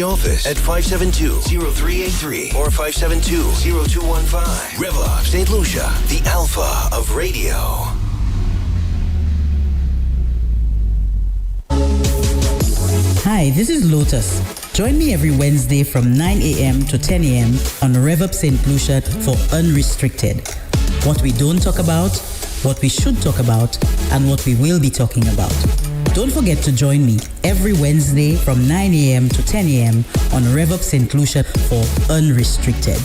Office at 572-0383 or 572-0215. REV-UP St. Lucia, the alpha of radio. Hi, this is Lotus. Join me every Wednesday from 9 a.m. to 10 a.m. on REV-UP St. Lucia for Unrestricted. What we don't talk about, what we should talk about, and what we will be talking about. Don't forget to join me every Wednesday from 9 a.m. to 10 a.m. on REV-UP St. Lucia for Unrestricted.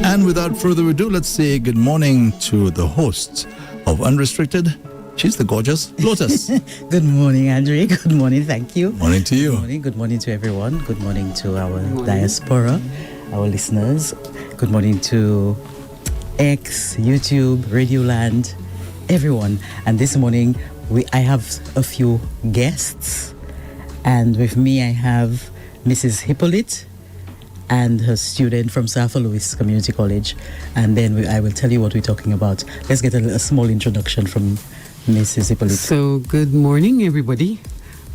And without further ado, let's say good morning to the host of Unrestricted. She's the gorgeous Lotus. Good morning, Andre. Good morning. Thank you. Morning to you. Good morning to everyone. Good morning to our diaspora, our listeners. Good morning to X, YouTube, Radioland, everyone. And this morning, I have a few guests. And with me, I have Mrs. Hippolyte and her student from South Louis Community College. And then I will tell you what we're talking about. Let's get a small introduction from Mrs. Hippolyte. So, good morning, everybody.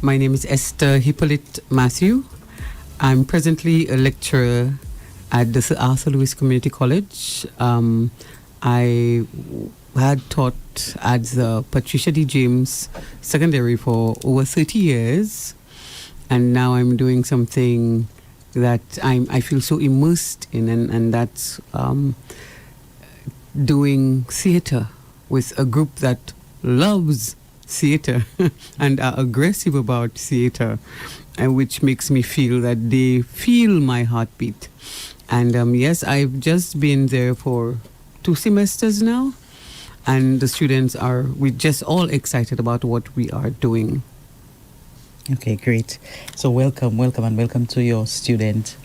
My name is Esther Hippolyte Matthew. I'm presently a lecturer at the South Louis Community College. I had taught at the Patricia D. James Secondary for over 30 years. And now I'm doing something that I feel so immersed in, and that's doing theater with a group that loves theater and are aggressive about theater, and which makes me feel that they feel my heartbeat. And yes, I've just been there for 2 semesters now, and the students we're just all excited about what we are doing. Okay, great. So welcome to your student.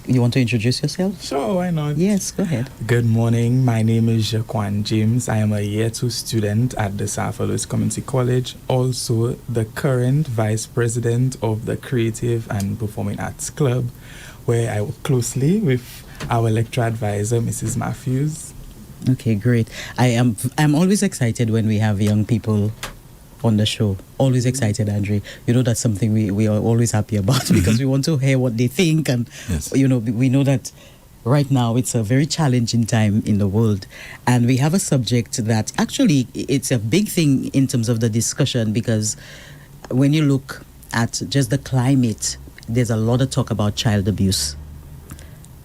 You want to introduce yourself? Sure, why not? Yes, go ahead. Good morning. My name is Jaquan James. I am a Year 2 student at the South Louis Community College, also the current Vice President of the Creative and Performing Arts Club, where I work closely with our lecturer advisor, Mrs. Matthews. Okay, great. I'm always excited when we have young people on the show. Always excited, Andre. You know, that's something we are always happy about because we want to hear what they think. And, you know, we know that right now it's a very challenging time in the world. And we have a subject that actually it's a big thing in terms of the discussion, because when you look at just the climate, there's a lot of talk about child abuse.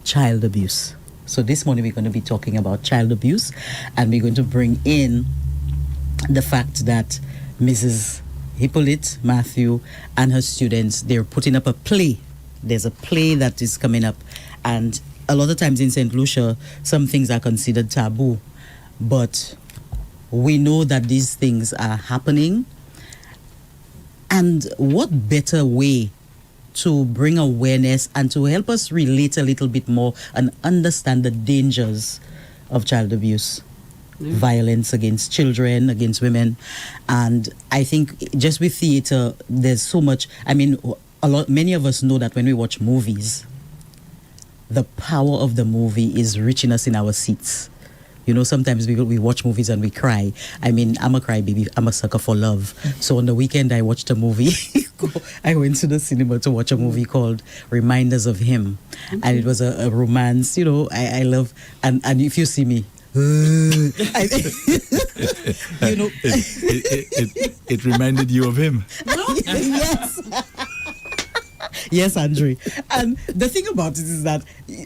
Child abuse. So this morning we're going to be talking about child abuse, and we're going to bring in the fact that Mrs. Hippolyte Matthew and her students, they're putting up a play. There's a play that is coming up, and a lot of times in St. Lucia, some things are considered taboo, but we know that these things are happening. And what better way to bring awareness and to help us relate a little bit more and understand the dangers of child abuse, violence against children, against women. And I think just with theater, there's so much. I mean, many of us know that when we watch movies, the power of the movie is reaching us in our seats. You know, sometimes we watch movies and we cry. I mean, I'm a crybaby. I'm a sucker for love. So on the weekend, I watched a movie. I went to the cinema to watch a movie called Reminders of Him. And it was a romance. You know, I love, and if you see me, you know, it reminded you of him. Yes. Yes, Andre. And the thing about it is that,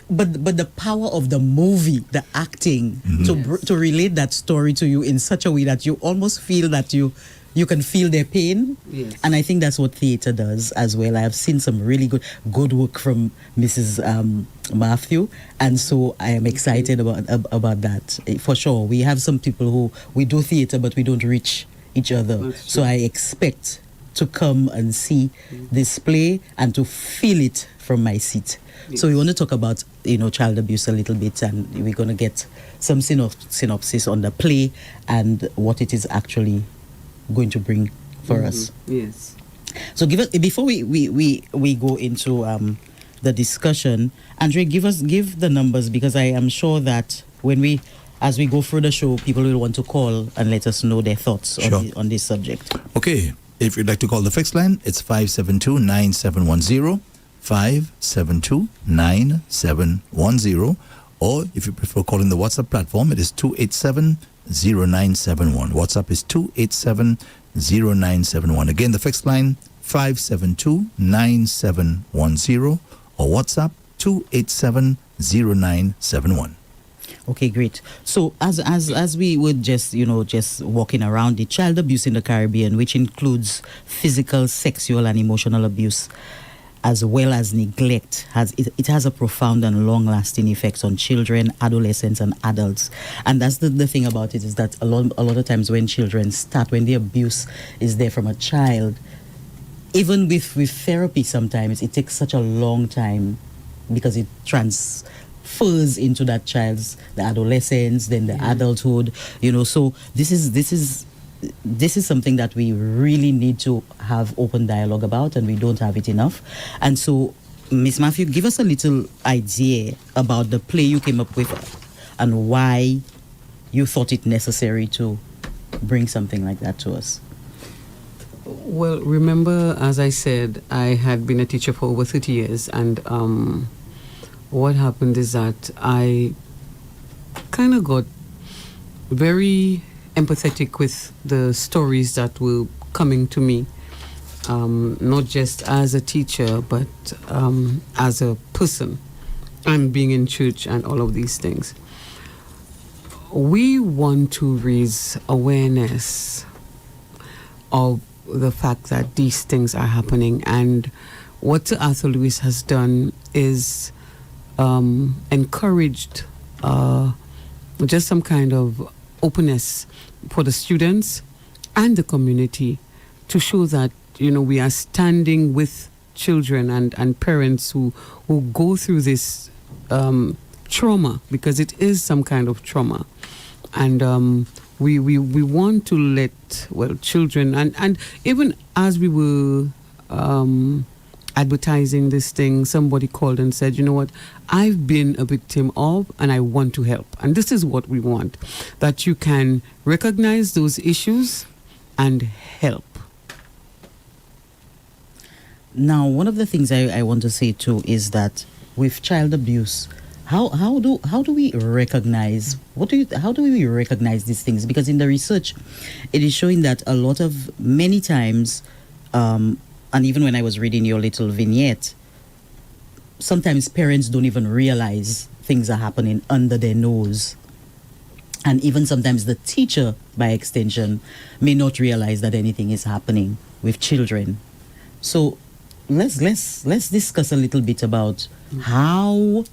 but the power of the movie, the acting, to relate that story to you in such a way that you almost feel that you can feel their pain. Yes. And I think that's what theater does as well. I have seen some really good work from Mrs. Matthew, and so I am excited about that. For sure, we have some people who we do theater, but we don't reach each other. So I expect to come and see this play and to feel it from my seat. Yes. So we want to talk about, you know, child abuse a little bit, and we're going to get some synopsis on the play and what it is actually going to bring for us. Yes. So before we go into the discussion, Andre, give the numbers, because I am sure that as we go through the show, people will want to call and let us know their thoughts on this subject. Okay. If you'd like to call the fixed line, it's 572-9710, 572-9710. Or if you prefer calling the WhatsApp platform, it is 287-0971. WhatsApp is 287-0971. Again, the fixed line, 572-9710, or WhatsApp 287-0971. Okay, great. So as we would just walking around, the child abuse in the Caribbean, which includes physical, sexual, and emotional abuse, as well as neglect, it has a profound and long-lasting effects on children, adolescents, and adults. And that's the thing about it, is that a lot of times when children start, when the abuse is there from a child, even with therapy, sometimes it takes such a long time because it transfers into that child's, the adolescence, then the adulthood. So this is something that we really need to have open dialogue about, and we don't have it enough. And so, Miss Matthew, give us a little idea about the play you came up with and why you thought it necessary to bring something like that to us. Well, remember, as I said, I had been a teacher for over 30 years, and what happened is that I kind of got very empathetic with the stories that were coming to me, not just as a teacher, but as a person, and being in church and all of these things. We want to raise awareness of the fact that these things are happening, and what Sir Arthur Lewis has done is encouraged just some kind of openness for the students and the community to show that we are standing with children and parents who go through this trauma, because it is some kind of trauma. And we want to let children and even as we were advertising this thing, somebody called and said, you know what, I've been a victim of, and I want to help. And this is what we want, that you can recognize those issues and help. Now, one of the things I want to say too is that with child abuse, how do we recognize how do we recognize these things? Because in the research, it is showing that many times, and even when I was reading your little vignette, sometimes parents don't even realize things are happening under their nose. And even sometimes the teacher, by extension, may not realize that anything is happening with children. So let's discuss a little bit about how,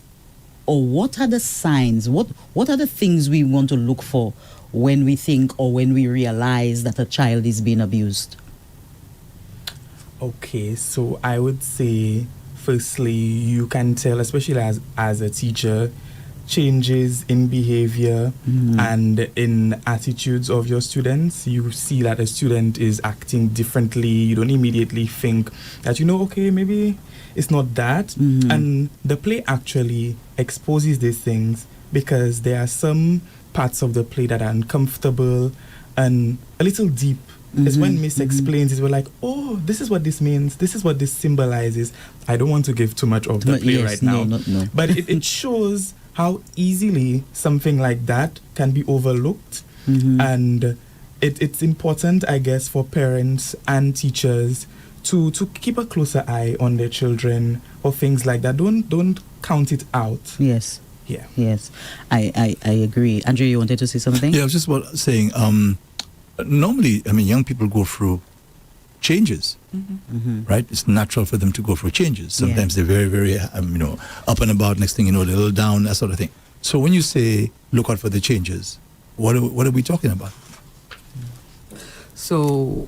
or what are the signs, what are the things we want to look for when we think or when we realize that a child is being abused. Okay, so I would say, firstly, you can tell, especially as a teacher, changes in behavior and in attitudes of your students. You see that a student is acting differently. You don't immediately think that, okay, maybe it's not that. And the play actually exposes these things because there are some parts of the play that are uncomfortable and a little deep. It's when Miss explains it, we're like, oh, this is what this means. This is what this symbolizes. I don't want to give too much of the play right now. No. But it shows how easily something like that can be overlooked. And it's important, I guess, for parents and teachers to keep a closer eye on their children or things like that. Don't count it out. Yes. Yeah. Yes. I agree. Andrea, you wanted to say something? Yeah, I was just saying, normally, young people go through changes, right? It's natural for them to go through changes. Sometimes they're very, very, up and about. Next thing you know, they're a little down, that sort of thing. So when you say look out for the changes, what are we talking about? So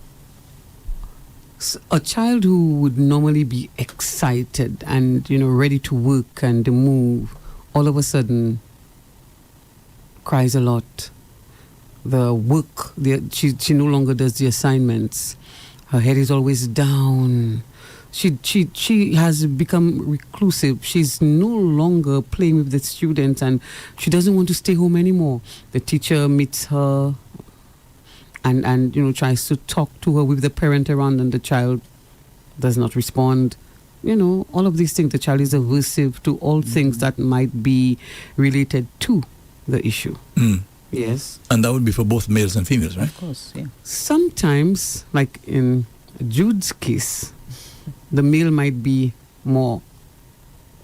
a child who would normally be excited and, ready to work and move, all of a sudden cries a lot. The work, she no longer does the assignments. Her head is always down. She has become reclusive. She's no longer playing with the students, and she doesn't want to stay home anymore. The teacher meets her and tries to talk to her with the parent around, and the child does not respond. All of these things. The child is aversive to all things that might be related to the issue. Yes. And that would be for both males and females, right? Of course, yeah. Sometimes, like in Jude's case, the male might be more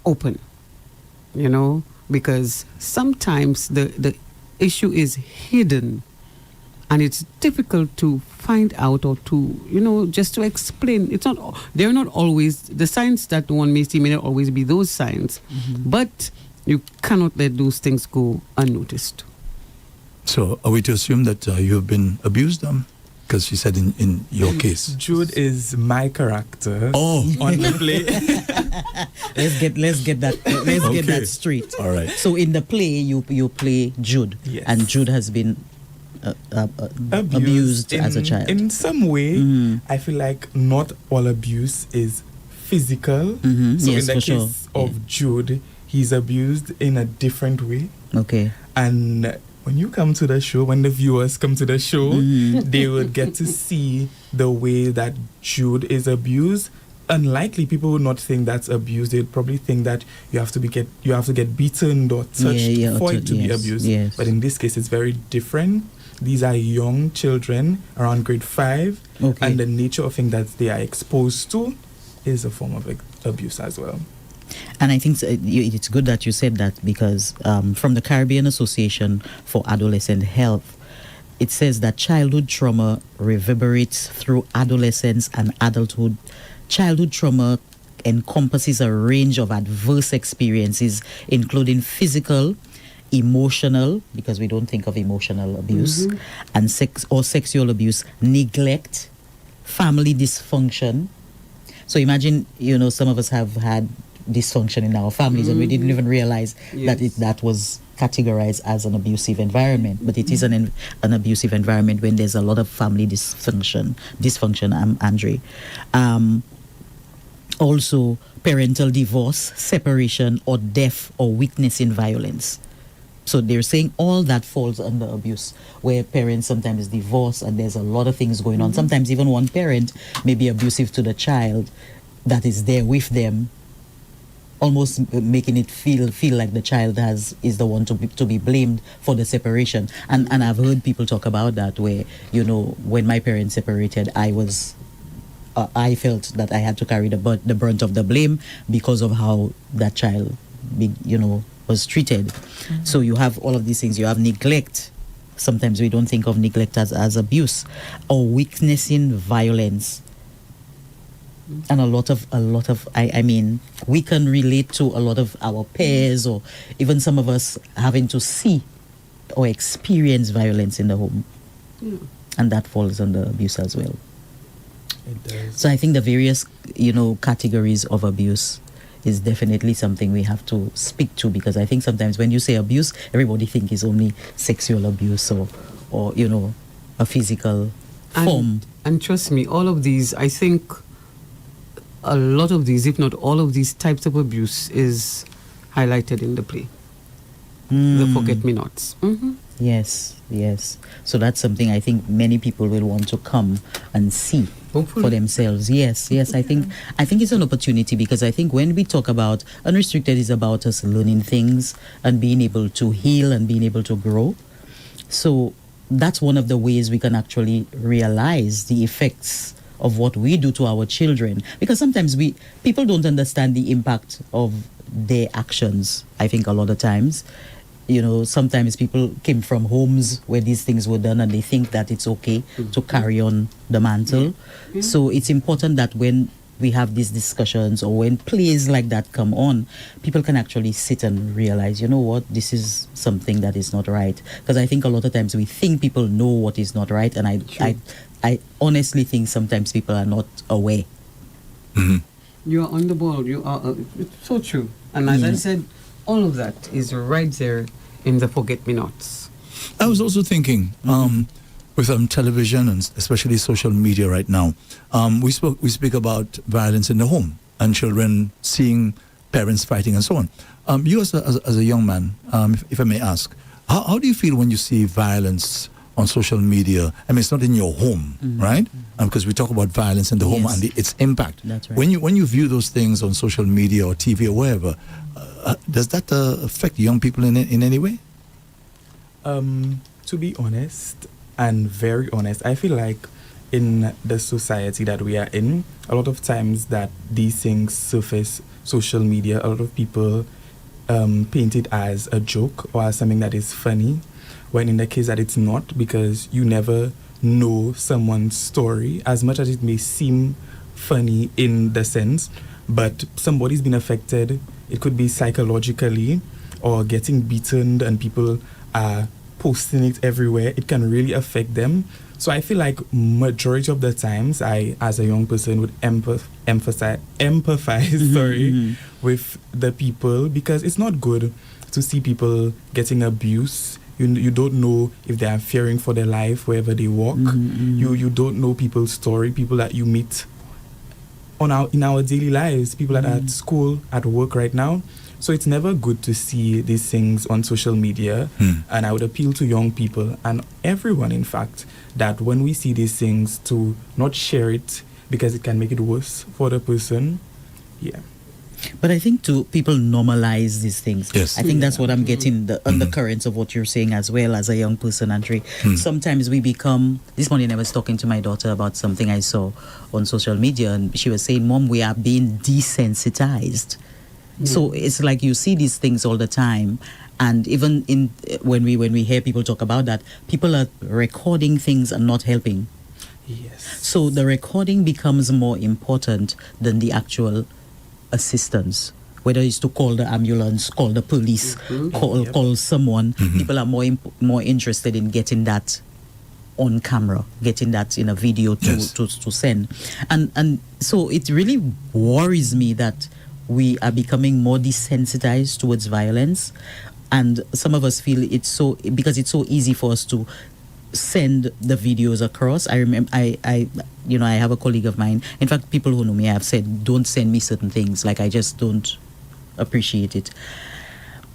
open, because sometimes the issue is hidden, and it's difficult to find out or to, just to explain. They're not always, the signs that one may see may not always be those signs, but you cannot let those things go unnoticed. So are we to assume that you have been abused? Because she said in your case. Jude is my character on the play. let's get that straight. All right. So in the play, you play Jude, Yes. and Jude has been abused as a child. In some way, I feel like not all abuse is physical. So Yes, in the for case sure. of Jude, he's abused in a different way. Okay. And when you come to the show, when the viewers come to the show, they will get to see the way that Jude is abused. Unlikely, people would not think that's abuse. They'd probably think that you have to get beaten or touched for it to be abused. Yes. But in this case, it's very different. These are young children around grade 5, and the nature of things that they are exposed to is a form of abuse as well. And I think it's good that you said that, because from the Caribbean Association for Adolescent Health, it says that childhood trauma reverberates through adolescence and adulthood. Childhood trauma encompasses a range of adverse experiences, including physical, emotional, because we don't think of emotional abuse, and sexual abuse, neglect, family dysfunction. So imagine, some of us have had dysfunction in our families, and we didn't even realize that was categorized as an abusive environment. But it is an abusive environment when there's a lot of family dysfunction, Andre. Also, parental divorce, separation, or death or weakness in violence. So they're saying all that falls under abuse, where parents sometimes divorce and there's a lot of things going on. Sometimes even one parent may be abusive to the child that is there with them, almost making it feel like the child is the one to be blamed for the separation. And I've heard people talk about that, where, when my parents separated, I felt that I had to carry the brunt of the blame because of how that child, was treated. So you have all of these things. You have neglect. Sometimes we don't think of neglect as abuse, or weakness in violence. And a lot of I mean, we can relate to a lot of our peers, or even some of us having to see or experience violence in the home. And that falls under abuse as well. It does. So I think the various, categories of abuse is definitely something we have to speak to, because I think sometimes when you say abuse, everybody think it's only sexual abuse or a physical form. And trust me, all of these, I think a lot of these, if not all of these types of abuse is highlighted in the play. The forget-me-nots. Yes. So that's something I think many people will want to come and see. Hopefully. For themselves. Yes. I think it's an opportunity, because I think when we talk about Unrestricted, is about us learning things and being able to heal and being able to grow. So that's one of the ways we can actually realize the effects of what we do to our children, because sometimes people don't understand the impact of their actions. I think a lot of times, sometimes people came from homes where these things were done, and they think that it's okay to carry on the mantle. So it's important that when we have these discussions, or when plays like that come on, people can actually sit and realize, what, this is something that is not right. Because I think a lot of times we think people know what is not right, and I honestly think sometimes people are not aware. You are on the ball. You are. It's so true. And as I said, all of that is right there in the forget-me-nots. I was also thinking, with television and especially social media right now, we speak about violence in the home and children seeing parents fighting and so on. You as a young man, if I may ask, how do you feel when you see violence on social media. I mean, it's not in your home, right? Because we talk about violence in the home and its impact. That's right. When you view those things on social media or TV or wherever, does that affect young people in any way? To be honest, and very honest, I feel like in the society that we are in, a lot of times that these things surface social media, a lot of people paint it as a joke or as something that is funny, when in the case that it's not, because you never know someone's story, as much as it may seem funny in the sense, but somebody's been affected. It could be psychologically or getting beaten, and people are posting it everywhere. It can really affect them. So I feel like majority of the times I, as a young person, would empathize with the people, because it's not good to see people getting abused. You don't know if they are fearing for their life wherever they walk. You don't know people's story, people that you meet in our daily lives, people that are at school, at work right now. So it's never good to see these things on social media. And I would appeal to young people and everyone, in fact, that when we see these things, to not share it, because it can make it worse for the person. Yeah. But I think too, people normalize these things. Yes. I think that's what I'm getting, the undercurrents of what you're saying as well as a young person, Andre. Sometimes we become, this morning I was talking to my daughter about something I saw on social media, and she was saying, Mom, we are being desensitized. So it's like you see these things all the time, and even when we hear people talk about that, people are recording things and not helping. Yes. So the recording becomes more important than the actual assistance. Whether it's to call the ambulance, call the police, call someone, people are more interested in getting that on camera, getting that in a video to send, and so it really worries me that we are becoming more desensitized towards violence, and some of us feel because it's so easy for us to send the videos across. I remember I have a colleague of mine, in fact people who know me have said, don't send me certain things, like I just don't appreciate it.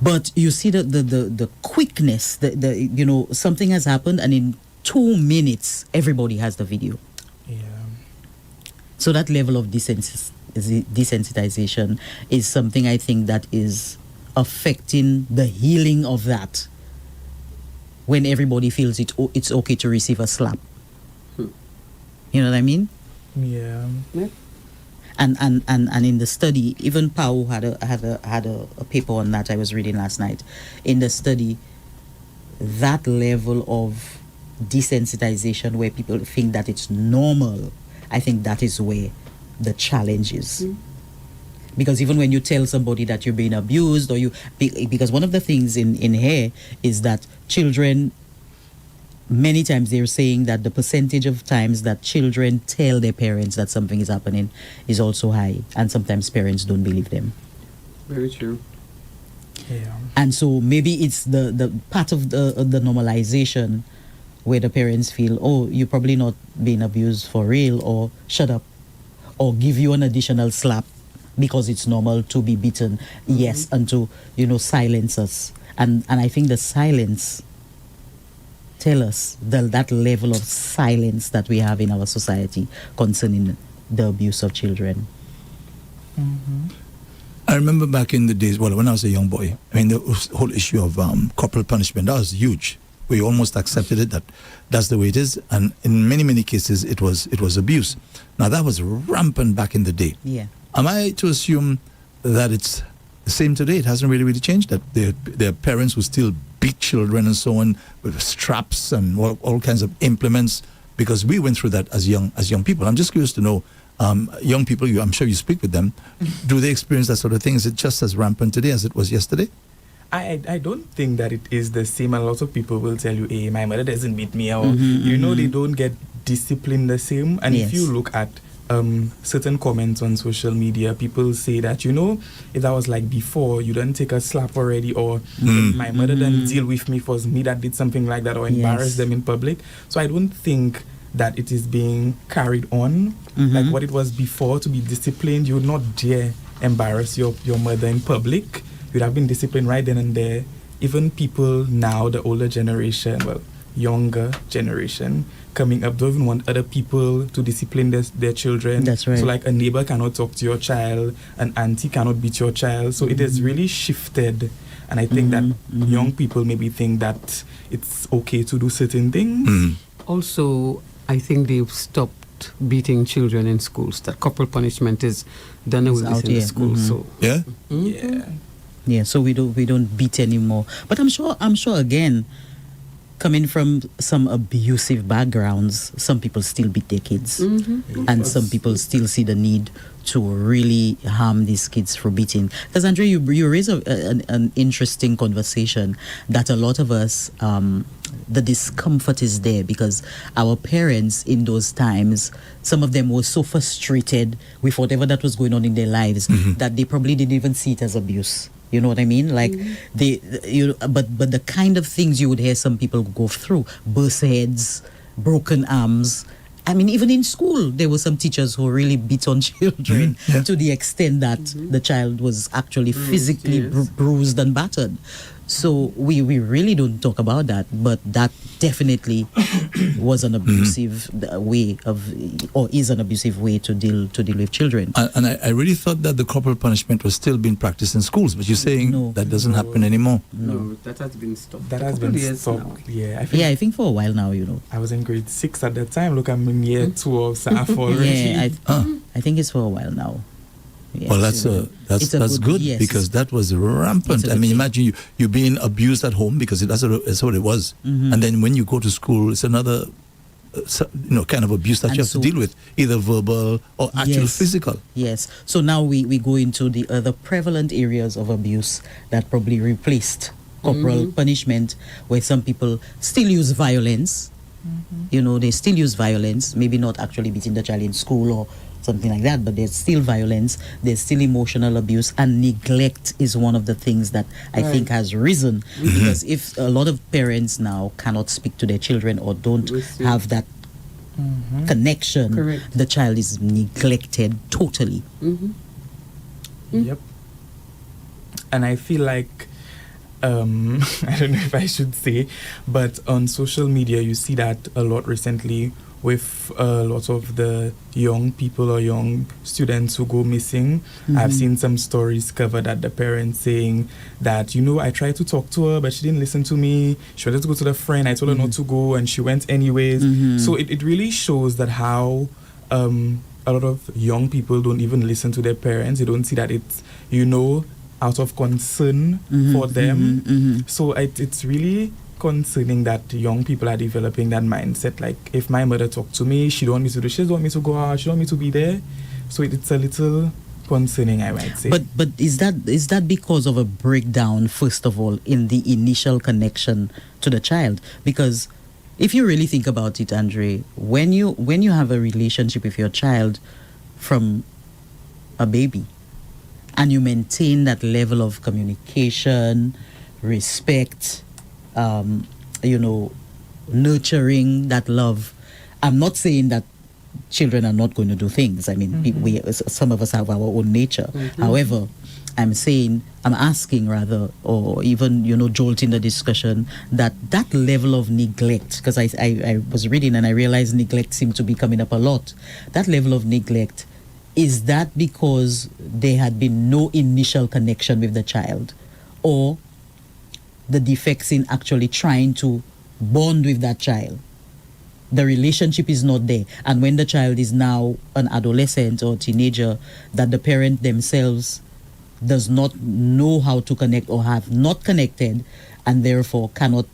But you see the quickness, the something has happened and in 2 minutes everybody has the video. Yeah. So that level of desensitization is something I think that is affecting the healing of that, when everybody feels it's okay to receive a slap. You know what I mean? Yeah. And in the study, even Pau had a paper on that I was reading last night. In the study, that level of desensitization where people think that it's normal, I think that is where the challenge is. Because even when you tell somebody that you're being abused, or because one of the things in here is that children, many times they're saying that the percentage of times that children tell their parents that something is happening is also high, and sometimes parents don't believe them. Very true. Yeah. And so maybe it's the part of the normalization where the parents feel, oh, you're probably not being abused for real, or shut up, or give you an additional slap because it's normal to be beaten. Yes, and to silence us. And I think the silence tell us that level of silence that we have in our society concerning the abuse of children. I remember back in the days, when I was a young boy, I mean, the whole issue of corporal punishment, that was huge. We almost accepted it, that's the way it is, and in many, many cases it was abuse. Now that was rampant back in the day. Yeah. Am I to assume that it's the same today? It hasn't really changed, that there are parents who still beat children and so on with straps and all kinds of implements, because we went through that as young people. I'm just curious to know, young people, I'm sure you speak with them, do they experience that sort of thing? Is it just as rampant today as it was yesterday? I don't think that it is the same. A lot of people will tell you, hey, my mother doesn't beat me, or they don't get disciplined the same. And if you look at certain comments on social media, people say that, if that was like before, you don't take a slap already, or my mother didn't deal with me, for me that did something like that, or embarrass them in public. So I don't think that it is being carried on like what it was before. To be disciplined, you would not dare embarrass your mother in public. You'd have been disciplined right then and there. Even people now, the older generation, younger generation coming up don't even want other people to discipline their children. That's right. So like a neighbor cannot talk to your child, an auntie cannot beat your child. So it has really shifted. And I think that young people maybe think that it's okay to do certain things. Also, I think they've stopped beating children in schools. That corporal punishment is done away with in the school. So Yeah? Yeah, so we don't beat anymore. But I'm sure again, coming from some abusive backgrounds, some people still beat their kids, and some people still see the need to really harm these kids for beating. Because Andre, you raise an interesting conversation that a lot of us, the discomfort is there because our parents in those times, some of them were so frustrated with whatever that was going on in their lives that they probably didn't even see it as abuse. You know what I mean? Like but the kind of things you would hear some people go through: burst heads, broken arms. I mean, even in school, there were some teachers who really beat on children to the extent that the child was actually physically bruised and battered. So we really don't talk about that, but that definitely was an abusive way or is an abusive way to deal with children. And I really thought that the corporal punishment was still being practiced in schools, but you're saying that doesn't happen anymore. No, that has been stopped. That has been stopped. Yeah, I think for a while now, I was in grade 6 at that time. Look, I'm in year 2 of SAF already. Yeah, I think it's for a while now. Yes. Well, that's good yes. because that was rampant. I mean, imagine you being abused at home because that's what it was, and then when you go to school, it's another kind of abuse that you have to deal with, either verbal or actual physical. Yes. So now we go into the other prevalent areas of abuse that probably replaced corporal punishment, where some people still use violence. They still use violence, maybe not actually beating the child in school or something like that, but there's still violence, there's still emotional abuse, and neglect is one of the things that I think has risen. Because if a lot of parents now cannot speak to their children or don't have that connection, the child is neglected totally. Yep. And I feel like I don't know if I should say, but on social media you see that a lot recently with a lot of the young people or young students who go missing. I've seen some stories covered at the parents saying that, I tried to talk to her, but she didn't listen to me. She wanted to go to the friend. I told her not to go, and she went anyways. So it really shows that how a lot of young people don't even listen to their parents. They don't see that it's, out of concern for them. So it's really concerning that young people are developing that mindset. Like, if my mother talked to me, she don't want me to do, she don't want me to go out, she don't want me to be there. So it's a little concerning, I might say. But is that because of a breakdown, first of all, in the initial connection to the child? Because if you really think about it, Andre, when you have a relationship with your child from a baby, and you maintain that level of communication, respect, nurturing that love. I'm not saying that children are not going to do things. I mean, some of us have our own nature. However, I'm asking rather, or even, jolting the discussion, that level of neglect, because I was reading and I realized neglect seemed to be coming up a lot. That level of neglect, is that because there had been no initial connection with the child, or the defects in actually trying to bond with that child? The relationship is not there, and when the child is now an adolescent or teenager, that the parent themselves does not know how to connect or have not connected, and therefore cannot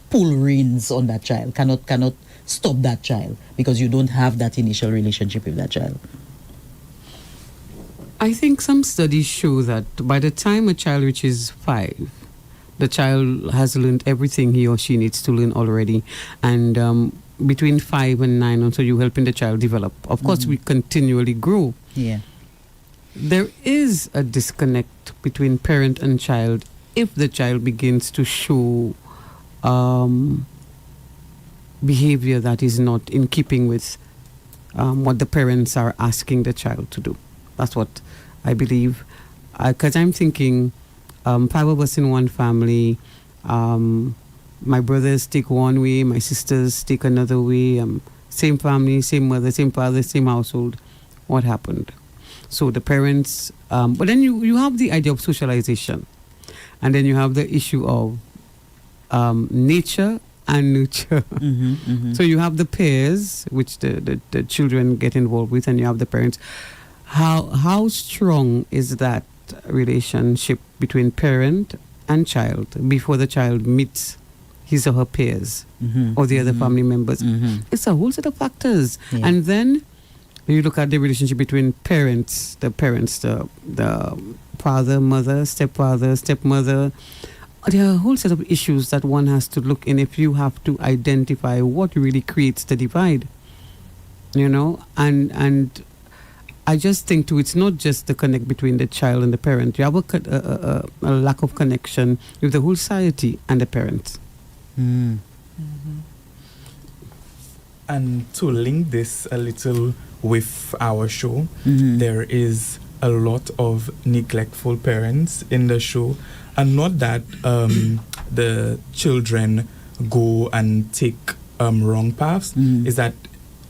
pull reins on that child, cannot stop that child, because you don't have that initial relationship with that child. I think some studies show that by the time a child reaches 5, the child has learned everything he or she needs to learn already. And between 5 and 9, until you're helping the child develop. Of course, we continually grow. Yeah. There is a disconnect between parent and child if the child begins to show behavior that is not in keeping with what the parents are asking the child to do. That's what I believe. Because I'm thinking 5 of us in one family, my brothers take one way, my sisters take another way. Same family, same mother, same father, same household. What happened? So the parents, but then you have the idea of socialization, and then you have the issue of nature and nurture. So you have the peers, which the children get involved with, and you have the parents. How strong is that relationship between parent and child before the child meets his or her peers or the other family members? It's a whole set of factors. Yeah. And then you look at the relationship between parents, the father, mother, stepfather, stepmother. There are a whole set of issues that one has to look in if you have to identify what really creates the divide. And I just think too, it's not just the connect between the child and the parent. You have a lack of connection with the whole society and the parents. And to link this a little with our show, there is a lot of neglectful parents in the show. And not that the children go and take wrong paths, is that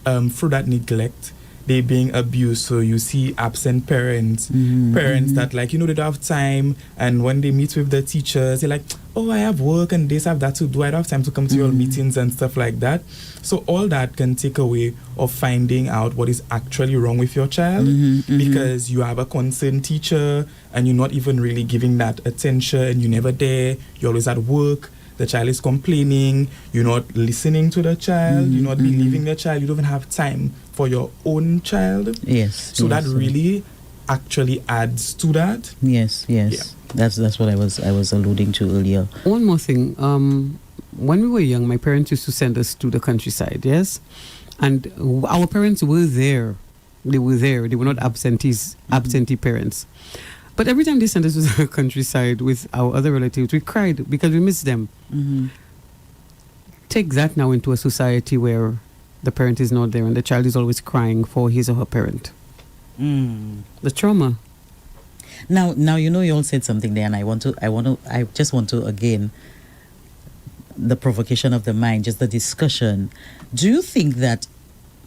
through that neglect, they being abused. So you see absent parents, parents that they don't have time, and when they meet with the teachers, they're like, oh, I have work and this, I have that to do, I don't have time to come to your meetings and stuff like that. So all that can take away of finding out what is actually wrong with your child, because you have a concerned teacher and you're not even really giving that attention, you're never there, you're always at work, the child is complaining, you're not listening to the child, you're not believing the child, you don't even have time for your own child. Yes. So that really actually adds to that. Yes. Yeah. That's what I was alluding to earlier. One more thing. When we were young, my parents used to send us to the countryside, yes? And our parents were there. They were there. They were not absentee parents. But every time they sent us to the countryside with our other relatives, we cried because we missed them. Take that now into a society where the parent is not there and the child is always crying for his or her parent. The trauma. Now you all said something there, and I just want to again, the provocation of the mind, just the discussion. Do you think that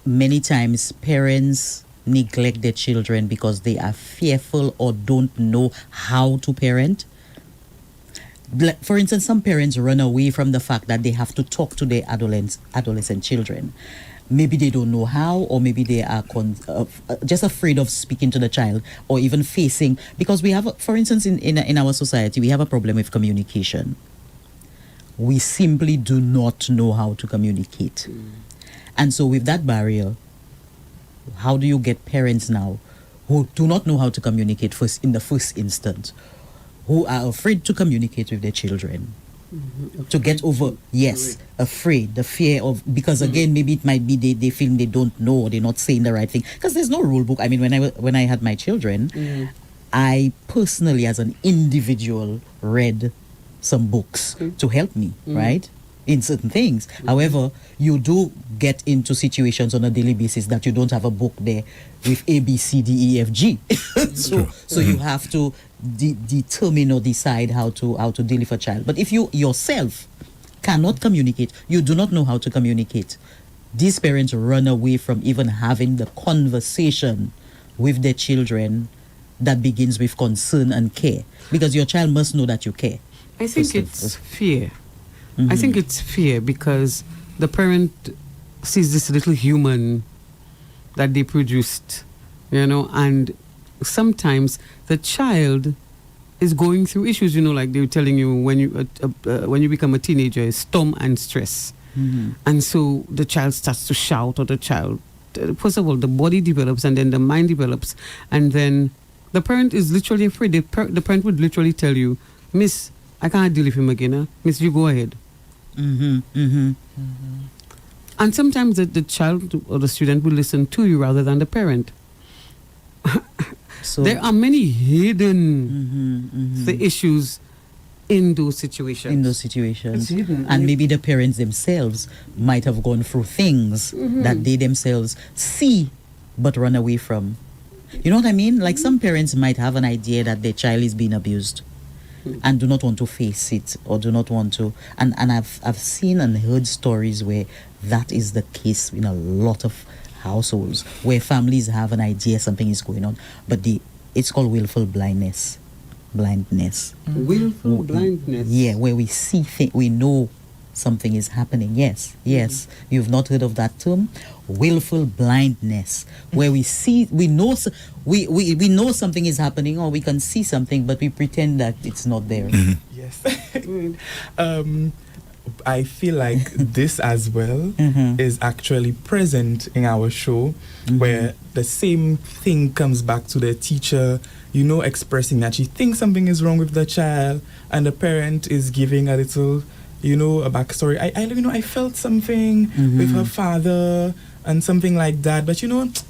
many times parents neglect their children because they are fearful or don't know how to parent? For instance, some parents run away from the fact that they have to talk to their adolescent children. Maybe they don't know how, or maybe they are just afraid of speaking to the child, or even facing, because we have, for instance, in our society, we have a problem with communication. We simply do not know how to communicate. And so with that barrier, how do you get parents now who do not know how to communicate in the first instance, who are afraid to communicate with their children? To get over, afraid, the fear of, because again, maybe it might be they feel they don't know, or they're not saying the right thing, because there's no rule book. I mean, when I had my children, I personally, as an individual, read some books to help me, right, in certain things. However, you do get into situations on a daily basis that you don't have a book there with A, B, C, D, E, F, G. So you have to determine or decide how to deal with a child. But if you yourself cannot communicate, you do not know how to communicate, these parents run away from even having the conversation with their children that begins with concern and care, because your child must know that you care. I think it's fear. I think it's fear because the parent sees this little human that they produced, and sometimes the child is going through issues, like they were telling you when you become a teenager, is storm and stress. And so the child starts to shout, or the child, first of all, the body develops and then the mind develops, and then the parent is literally afraid. The parent would literally tell you, Miss, I can't deal with him again. Huh? Miss, you go ahead. And sometimes the child or the student will listen to you rather than the parent. So there are many hidden the issues in those situations. And maybe the parents themselves might have gone through things that they themselves see but run away from. You know what I mean? Like some parents might have an idea that their child is being abused. and do not want to face it, or do not want to. And I've seen and heard stories where that is the case in a lot of households, where families have an idea something is going on, but it's called willful blindness. Willful blindness. Yeah, where we see we know something is happening. Yes. You've not heard of that term? Willful blindness, where we know something is happening, or we can see something, but we pretend that it's not there. Yes. I feel like this as well is actually present in our show, where the same thing comes back to the teacher, expressing that she thinks something is wrong with the child, and the parent is giving a little, a backstory. I felt something with her father and something like that, but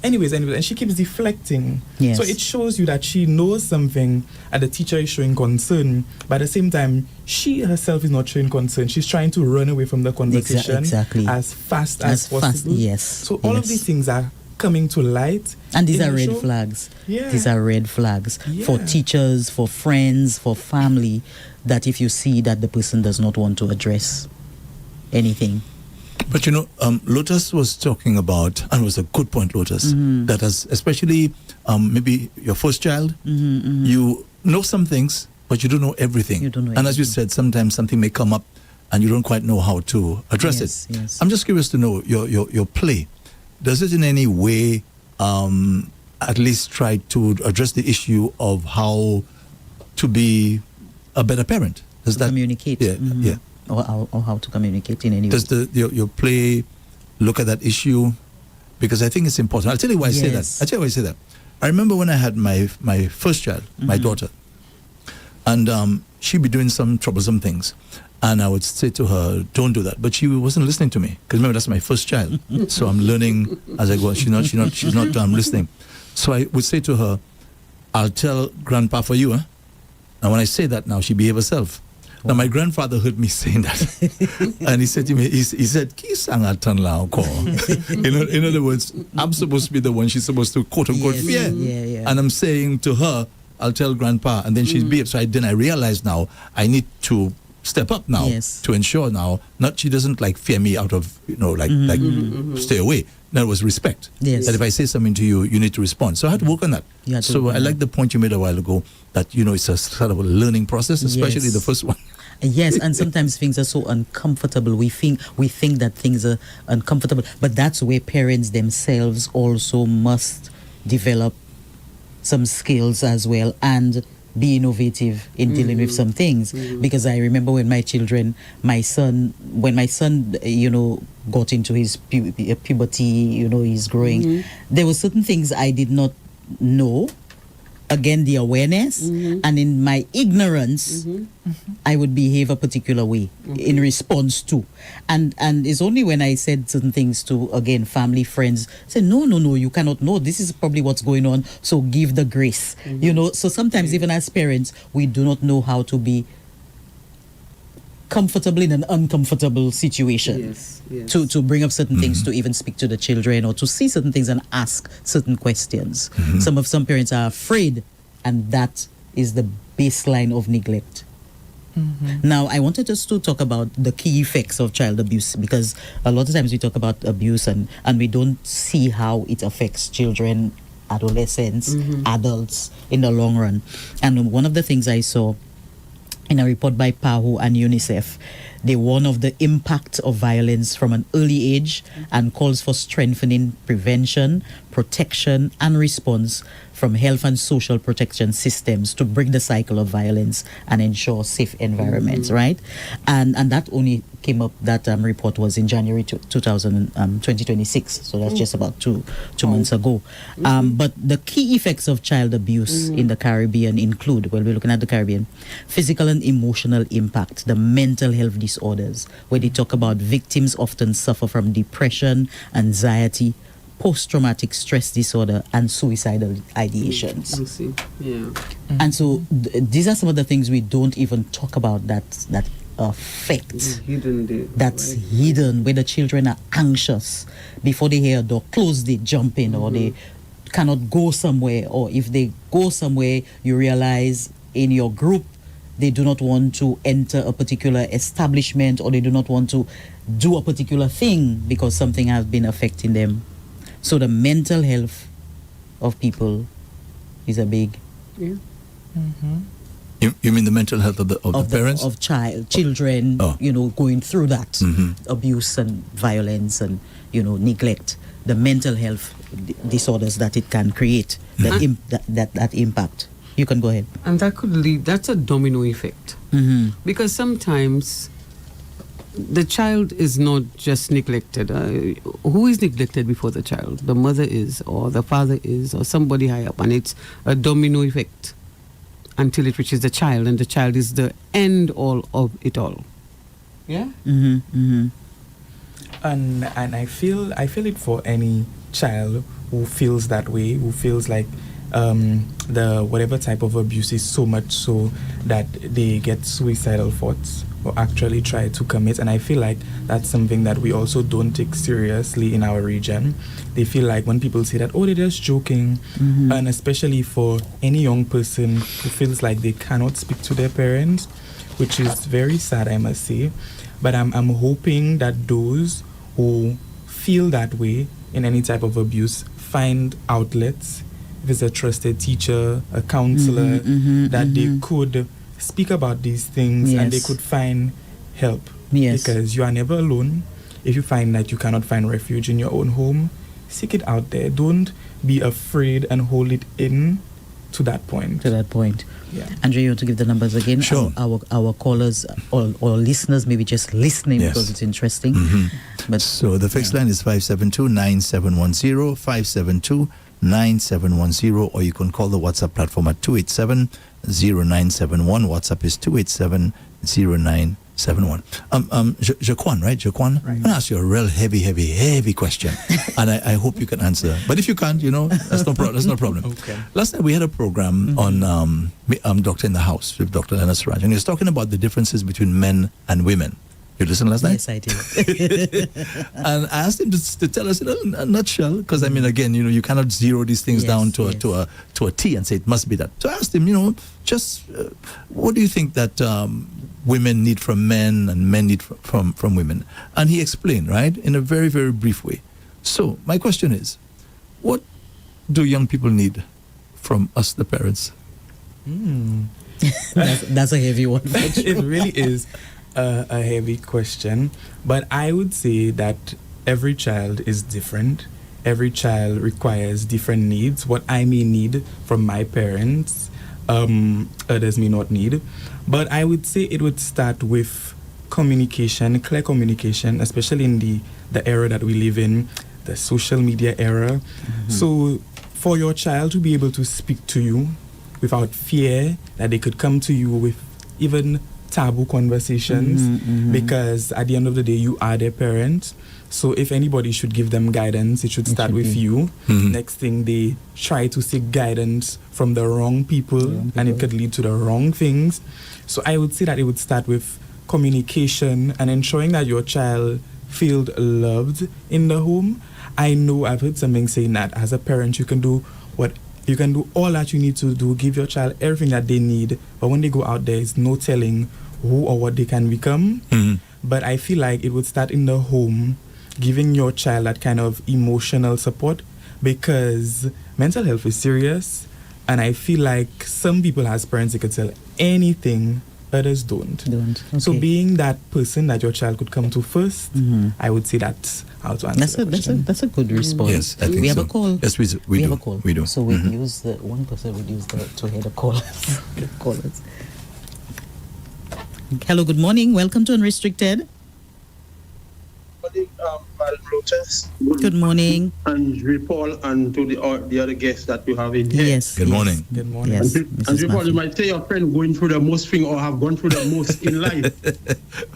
anyways, and she keeps deflecting. Yes. So it shows you that she knows something and the teacher is showing concern, but at the same time she herself is not showing concern. She's trying to run away from the conversation exactly. as fast as possible. Yes. So all of these things are coming to light, and these are red flags. These are red flags for teachers, for friends, for family, that if you see that the person does not want to address anything. But Lotus was talking about, and it was a good point, Lotus, that as especially maybe your first child, you know some things, but you don't know everything. And as you said, sometimes something may come up and you don't quite know how to address it. Yes. I'm just curious to know your play. Does it in any way at least try to address the issue of how to be a better parent? Does that communicate? Yeah. Or how to communicate in any way. Does your play look at that issue? Because I think it's important. I'll tell you why I say that. I remember when I had my first child, my daughter, and she'd be doing some troublesome things, and I would say to her, "Don't do that." But she wasn't listening to me, because remember, that's my first child, so I'm learning as I go. She's not listening. So I would say to her, "I'll tell Grandpa for you, huh?" And when I say that now, she behave herself. Now, my grandfather heard me saying that, and he said to me, he said, in other words, I'm supposed to be the one she's supposed to quote-unquote fear. Yeah. And I'm saying to her, I'll tell Grandpa, and then she's behaved. So I realized now, I need to step up now to ensure now, not she doesn't fear me out of, stay away. That was respect. Yes. That if I say something to you, you need to respond. So I had to work on that. So I like the point you made a while ago, that, it's a sort of a learning process, especially the first one. Yes, and sometimes things are so uncomfortable. We think that things are uncomfortable, but that's where parents themselves also must develop some skills as well and be innovative in dealing with some things. Because I remember when my son, got into his puberty, he's growing, there were certain things I did not know. Again, the awareness, and in my ignorance, I would behave a particular way in response to. And it's only when I said certain things to, again, family, friends, say, no, you cannot know. This is probably what's going on, so give the grace. So sometimes even as parents, we do not know how to be comfortable in an uncomfortable situation. Yes. To bring up certain things, to even speak to the children, or to see certain things and ask certain questions. Some parents are afraid, and that is the baseline of neglect. Now, I wanted us to talk about the key effects of child abuse, because a lot of times we talk about abuse and we don't see how it affects children, adolescents, adults in the long run. And one of the things I saw in a report by PAHO and UNICEF, they warn of the impact of violence from an early age and calls for strengthening prevention, protection, and response from health and social protection systems to break the cycle of violence and ensure safe environments, right? And that only came up, that report was in January 2026, so that's just about two months ago. But the key effects of child abuse in the Caribbean include, well, we're looking at the Caribbean, physical and emotional impact, the mental health disorders, where they talk about victims often suffer from depression, anxiety, post-traumatic stress disorder, and suicidal ideations. And so these are some of the things we don't even talk about that affect. That's hidden, where the children are anxious. Before they hear a door close, they jump in, or they cannot go somewhere, or if they go somewhere, you realize in your group they do not want to enter a particular establishment, or they do not want to do a particular thing because something has been affecting them. So the mental health of people is a big... Yeah. You mean the mental health of the parents? Of children, going through that abuse and violence and, neglect. The mental health disorders that it can create, that impact. You can go ahead. And that could lead, that's a domino effect. Because sometimes the child is not just neglected. Who is neglected before the child? The mother is, or the father is, or somebody high up. And it's a domino effect until it reaches the child, and the child is the end all of it all. Yeah? And I feel it for any child who feels that way, who feels like the whatever type of abuse is so much so that they get suicidal thoughts or actually try to commit. And I feel like that's something that we also don't take seriously in our region. They feel like when people say that, oh, they're just joking, and especially for any young person who feels like they cannot speak to their parents, which is very sad, I must say. But I'm hoping that those who feel that way in any type of abuse find outlets. If it's a trusted teacher, a counselor, that they could speak about these things and they could find help. Yes. Because you are never alone. If you find that you cannot find refuge in your own home, seek it out there. Don't be afraid and hold it in to that point. Yeah. Andre, you want to give the numbers again? Sure. Our callers or listeners maybe just listening because it's interesting. But so the fixed line is 572-9710, 572-9710, or you can call the WhatsApp platform at 287-0971. WhatsApp is 287-0971. Jaquan, right? Jaquan? I'm going to ask you a real heavy question. And I hope you can answer. But if you can't, that's no problem. Okay. Last night we had a program on Doctor in the House with Dr. Leonard Suraj, and he was talking about the differences between men and women. You listened last night? Yes, I did. And I asked him to tell us in a nutshell, because again, you cannot zero these things down to a T and say it must be that. So I asked him, what do you think that women need from men and men need from women? And he explained, right, in a very, very brief way. So my question is, what do young people need from us, the parents? That's a heavy one. It really is a heavy question, but I would say that every child is different. Every child requires different needs. What I may need from my parents, others may not need. But I would say it would start with communication, clear communication, especially in the era that we live in, the social media era. So for your child to be able to speak to you without fear that they could come to you with even taboo conversations, because at the end of the day, you are their parent. So if anybody should give them guidance, it should start with you. Next thing, they try to seek guidance from the wrong people, and it could lead to the wrong things. So I would say that it would start with communication and ensuring that your child feels loved in the home. I know I've heard something saying that as a parent, you can do all that you need to do, give your child everything that they need, but when they go out there, it's no telling who or what they can become. But I feel like it would start in the home, giving your child that kind of emotional support, because mental health is serious, and I feel like some people as parents, they could tell anything, others don't. Okay. So being that person that your child could come to first, I would say that's how to answer the question. That's a good response. Yes, I think we have so. a call. Yes, we do. have a call. We do. So we use the one person would use to hear the callers. Callers. Hello, good morning. Welcome to Unrestricted. Lotus. Good morning. And Paul, and to the other guests that you have in here. Yes. Good morning. Good morning. Yes. And Paul, you might say your friend going through the most thing or have gone through the most in life.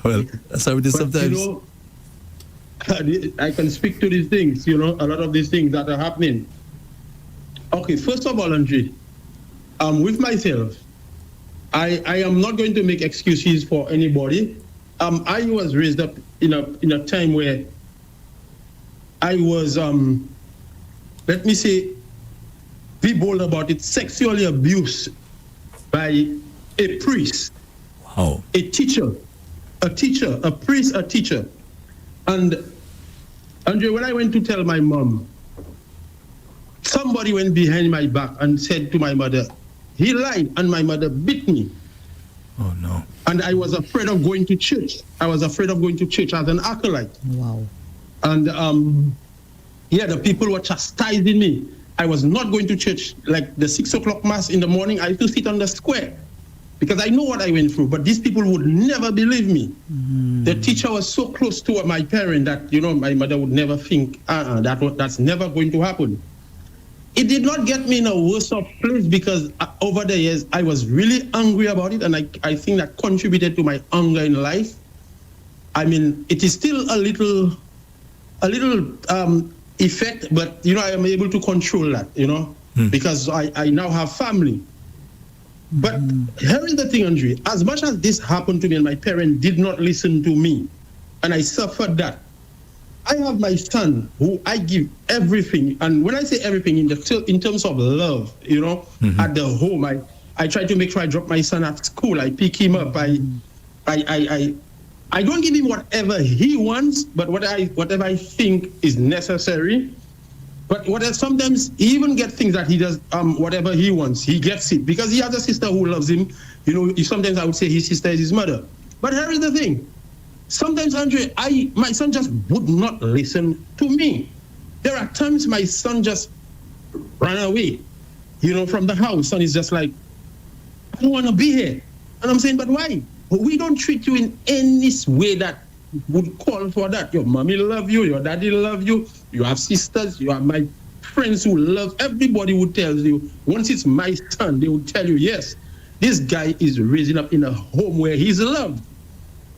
Well, that's how it is But, sometimes. I can speak to these things, a lot of these things that are happening. Okay, first of all, Andre, with myself, I am not going to make excuses for anybody. I was raised up in a time where I was, let me say, be bold about it, sexually abused by a priest How? A teacher, a priest, a teacher. And Andre, when I went to tell my mom, somebody went behind my back and said to my mother, he lied, and my mother beat me. Oh, no. And I was afraid of going to church. I was afraid of going to church as an acolyte. Wow. And the people were chastising me. I was not going to church. Like the 6 o'clock mass in the morning, I used to sit on the square because I know what I went through. But these people would never believe me. The teacher was so close to my parent that, my mother would never think, that's never going to happen. It did not get me in a worse off place because over the years, I was really angry about it. And I think that contributed to my anger in life. I mean, it is still a little effect, but, I am able to control that, because I now have family. But here is the thing, Andre, as much as this happened to me and my parents did not listen to me, and I suffered that, I have my son who I give everything. And when I say everything, in terms of love, at the home, I try to make sure I drop my son at school. I pick him up. I don't give him whatever he wants, but whatever I think is necessary. But sometimes he even gets things that he does, whatever he wants, he gets it. Because he has a sister who loves him. Sometimes I would say his sister is his mother. But here is the thing. Sometimes, Andre, my son just would not listen to me. There are times my son just ran away, from the house, and he's just like, I don't want to be here. And I'm saying, but why? We don't treat you in any way that would call for that. Your mommy love you, your daddy love you, you have sisters, you have my friends who love, everybody would tell you, once it's my son, they would tell you, yes, this guy is raising up in a home where he's loved.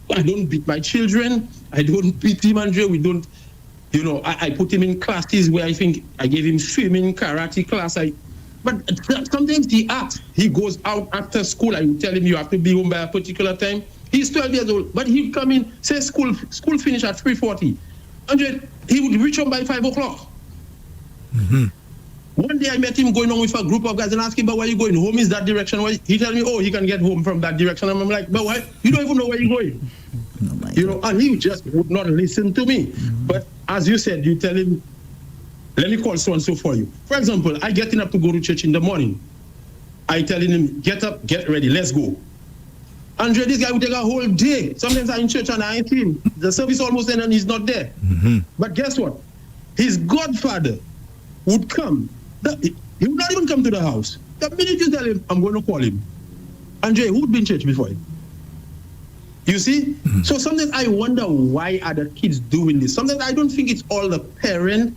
I don't beat my children. I don't beat him, Andre. We don't, I put him in classes where I think I gave him swimming, karate class. But sometimes he acts. He goes out after school. I would tell him you have to be home by a particular time. He's 12 years old, but he'd come in, say school finish at 3:40. Andre, he would reach home by 5 o'clock. One day I met him going on with a group of guys and asked him, but where are you going? Home is that direction. He told me, he can get home from that direction. And I'm like, but why? You don't even know where you're going. And he just would not listen to me. But as you said, you tell him, let me call so-and-so for you. For example, I getting up to go to church in the morning. I telling him, get up, get ready, let's go. Andre, this guy would take a whole day. Sometimes I'm in church and I ain't him. The service almost ended and he's not there. But guess what? His godfather would come. He would not even come to the house. The minute you tell him, I'm going to call him. Andre, who'd been in church before him? You see? So sometimes I wonder why are the kids doing this. Sometimes I don't think it's all the parent.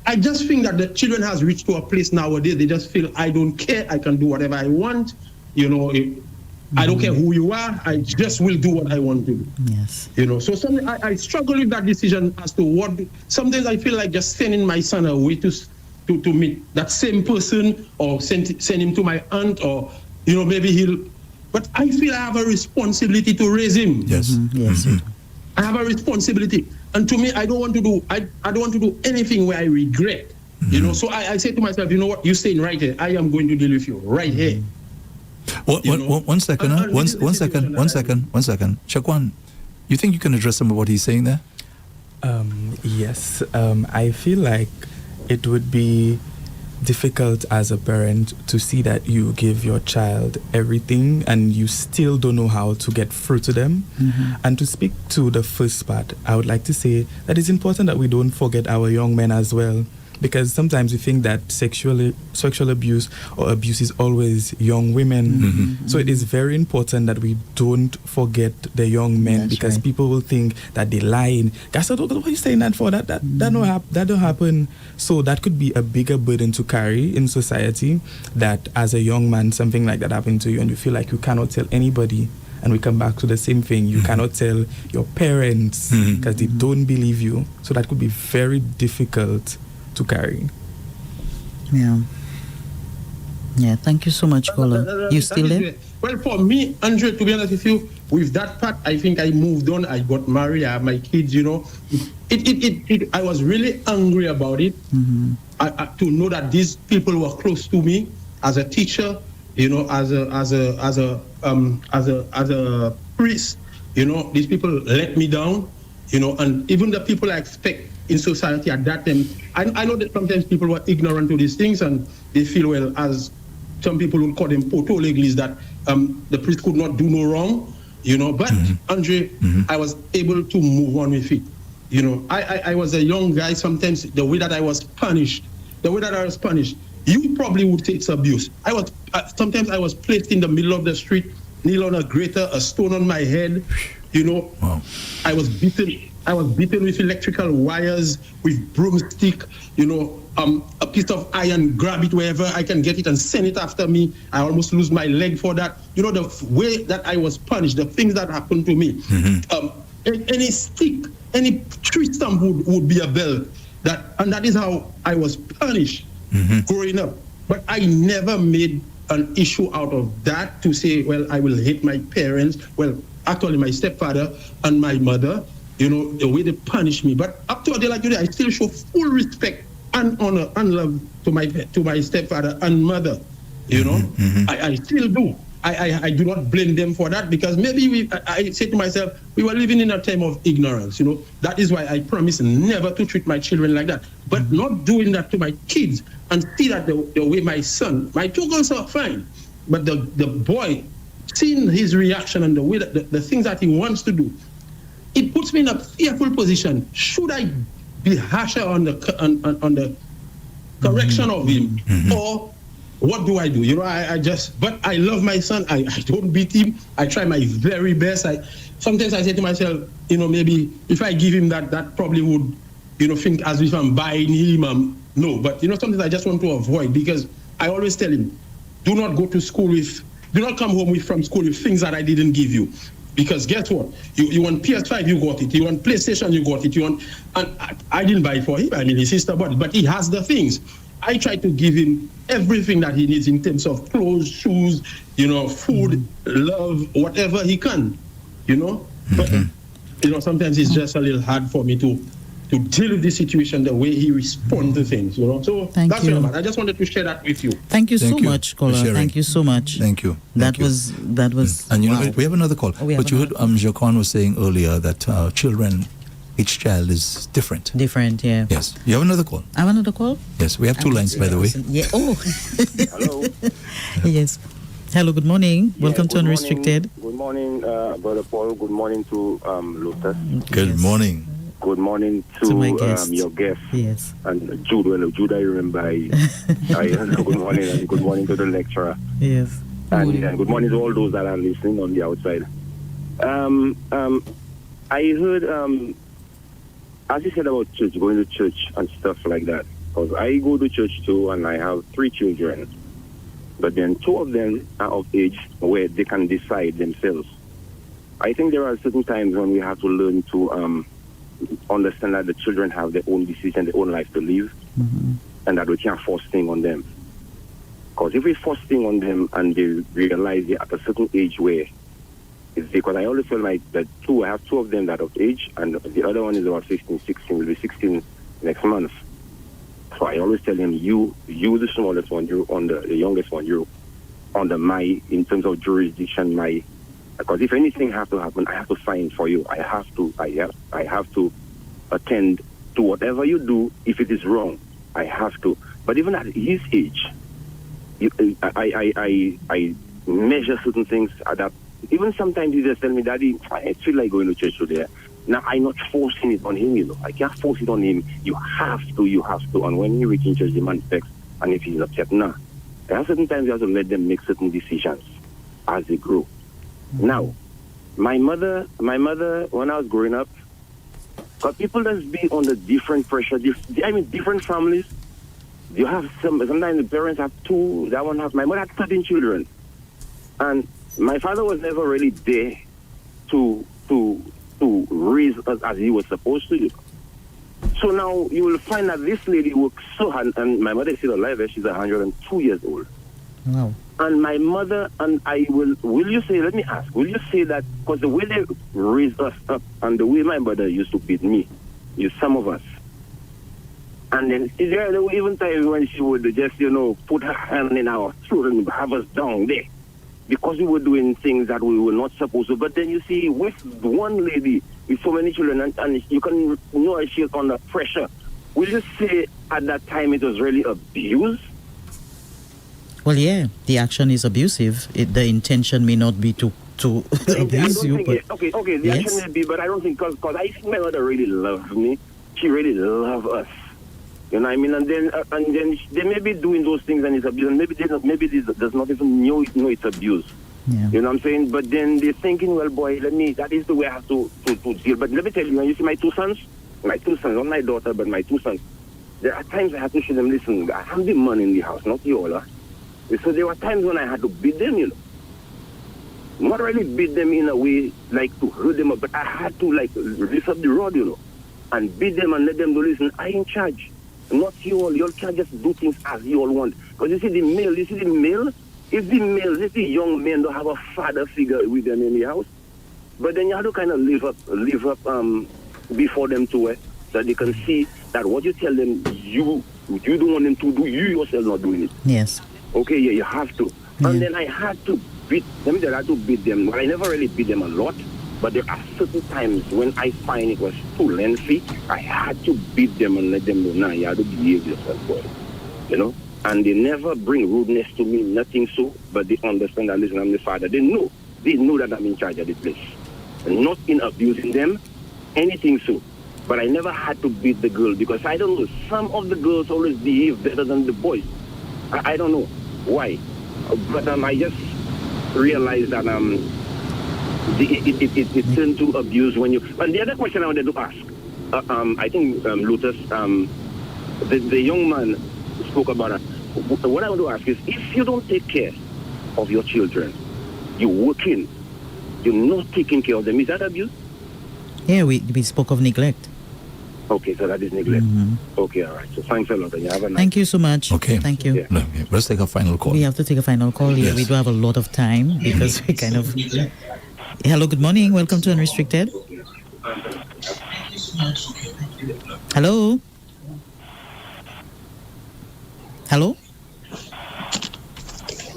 I just think that the children has reached to a place nowadays. They just feel, I don't care. I can do whatever I want. I don't care who you are. I just will do what I want to do. Yes. So sometimes I struggle with that decision as to what. Sometimes I feel like just sending my son away to meet that same person, or send him to my aunt, or maybe he'll. But I feel I have a responsibility to raise him. Yes. Yes. I have a responsibility, and to me, I don't want to do. I don't want to do anything where I regret. So I say to myself, you know what? You're staying right here. I am going to deal with you right here. One second. One second. Shaquan, you think you can address some of what he's saying there? Yes. I feel like it would be difficult as a parent to see that you give your child everything and you still don't know how to get through to them. And to speak to the first part, I would like to say that it's important that we don't forget our young men as well. Because sometimes we think that sexual abuse or abuse is always young women. So it is very important that we don't forget the young men. That's because right. People will think that they lying. Guys, what are you saying that for? That don't happen. So that could be a bigger burden to carry in society, that as a young man, something like that happened to you and you feel like you cannot tell anybody. And we come back to the same thing. You cannot tell your parents because they don't believe you. So that could be very difficult to carry. Yeah. Thank you so much, Kola. You still there? Well, for me, Andre, to be honest with you, with that part, I think I moved on. I got married. I have my kids. I was really angry about it. To know that these people were close to me as a teacher, you know, as a priest, you know, these people let me down, you know, and even the people I expect in society at that time, I know that sometimes people were ignorant to these things and they feel, well, as some people would call them potoleglis, that the priest could not do no wrong, you know, but Andre, I was able to move on with it. You know, I was a young guy. Sometimes the way that I was punished, you probably would say it's abuse. Sometimes I was placed in the middle of the street, kneel on a grater, a stone on my head, you know. Wow. I was beaten with electrical wires, with broomstick, you know, a piece of iron, grab it wherever I can get it and send it after me. I almost lose my leg for that. You know, the way that I was punished, the things that happened to me. Any stick, any tree stump would be a bell. And that is how I was punished growing up. But I never made an issue out of that to say, well, I will hate my parents. Well, actually, my stepfather and my mother, you know, the way they punish me. But up to a day like today, I still show full respect and honor and love to my stepfather and mother. You know, I still do. I do not blame them for that, because maybe I say to myself, we were living in a time of ignorance, you know. That is why I promise never to treat my children like that. But not doing that to my kids, and see that the way my son, my two girls are fine, but the boy, seeing his reaction and the way that the things that he wants to do, it puts me in a fearful position. Should I be harsher on the correction of him, or what do I do? You know, but I love my son. I don't beat him. I try my very best. Sometimes I say to myself, you know, maybe if I give him that probably would, you know, think as if I'm buying him. No, but you know, sometimes I just want to avoid, because I always tell him, do not come home from school with things that I didn't give you. Because guess what? You want PS5, you got it. You want PlayStation, you got it. And I didn't buy it for him. I mean, his sister bought it, but he has the things. I try to give him everything that he needs in terms of clothes, shoes, you know, food, love, whatever he can, you know. But, you know, sometimes it's just a little hard for me to deal with the situation, the way he responds to things, you know. So that's all about. I just wanted to share that with you. Thank you so much, caller. Thank you so much. Thank you. That was. And you know, we have another call. But you heard Jacquan was saying earlier that children, each child is different. Different, yeah. Yes. You have another call? I have another call? Yes, we have two lines, by the way. Yeah. Oh. Hello. Yes. Hello, good morning. Yeah, Welcome to Unrestricted. Good morning, Brother Paul. Good morning to Lotus. Good morning. Good morning to my guest. your guest. Yes. And Jude. Well, Jude, I remember. Good morning, and good morning to the lecturer. Yes. And good morning to all those that are listening on the outside. I heard, as you said about church, going to church and stuff like that. Because I go to church too, and I have 3 children. But then 2 of them are of age where they can decide themselves. I think there are certain times when we have to learn to understand that the children have their own decision, their own life to live, and that we can't force things on them. Because if we force things on them and they realize they're at a certain age where, because I always feel like that I have 2 of them that are of age, and the other one is about 16, will be 16 next month. So I always tell him, you the smallest one, you're on the youngest one, you're under my, in terms of jurisdiction, because if anything has to happen, I have to sign for you. I have to attend to whatever you do. If it is wrong, I have to. But even at his age, I measure certain things that even sometimes he just tell me, Daddy, I feel like going to church today. Now I'm not forcing it on him, you know. I can't force it on him. You have to. And when he reaches church, the man speaks, and if he's upset, nah. There are certain times you have to let them make certain decisions as they grow. Now, my mother, when I was growing up, because people just be under different pressure. Different families. You have sometimes the parents have 2. That one has. My mother had 13 children, and my father was never really there to raise us as he was supposed to. So now you will find that this lady works so hard, and my mother is still alive. She's 102 years old. Wow. And my mother and I will you say that, because the way they raised us up and the way my mother used to beat me, some of us, And then there were even times when she would just, put her hand in our throat and have us down there. Because we were doing things that we were not supposed to. But then you see, with one lady, with so many children, and you can know she's under pressure. Will you say at that time it was really abuse? Well, yeah, the action is abusive. The intention may not be to abuse you, but... Okay, the action may be, but I don't think, because I think my mother really loves me. She really loves us. You know what I mean? And then they may be doing those things and it's abuse, and maybe does not even know it's abuse. Yeah. You know what I'm saying? But then they're thinking, well, boy, that is the way I have to deal. But let me tell you, you see my two sons, not my daughter, but my two sons, there are times I have to show them, listen, I'm the man in the house, not you all. So there were times when I had to beat them, Not really beat them in a way like to hurt them, but I had to lift up the rod, and beat them and let them know, listen, I in charge. Not you all. You all can't just do things as you all want. Because you see the male, if the young men don't have a father figure with them in the house, but then you have to kind of live up before them to it, that they can see that what you tell them, you don't want them to do, you yourself not doing it. Yes. Okay, yeah, you have to. Yeah. And then I had to beat them. Well, I never really beat them a lot. But there are certain times when I find it was too lengthy, I had to beat them and let them know, you have to behave yourself, boy. And they never bring rudeness to me, nothing so, but they understand that, listen, I'm the father. They know that I'm in charge of the place. And not in abusing them, anything so. But I never had to beat the girl because I don't know, some of the girls always behave better than the boys. I don't know why. But I just realized that it turned to abuse when you... And the other question I wanted to ask, I think Lotus, the young man spoke about it. What I want to ask is, if you don't take care of your children, you're working, you're not taking care of them, is that abuse? Yeah, we spoke of neglect. Okay, so that is neglect. Mm-hmm. Okay, all right. So thanks a lot. And you have a nice... Thank you so much. Okay. Thank you. Yeah. No, yeah. Let's take a final call. We have to take a final call. Yeah, Yes. we do have a lot of time because we kind of... Hello, good morning. Welcome to Unrestricted. Hello? Hello?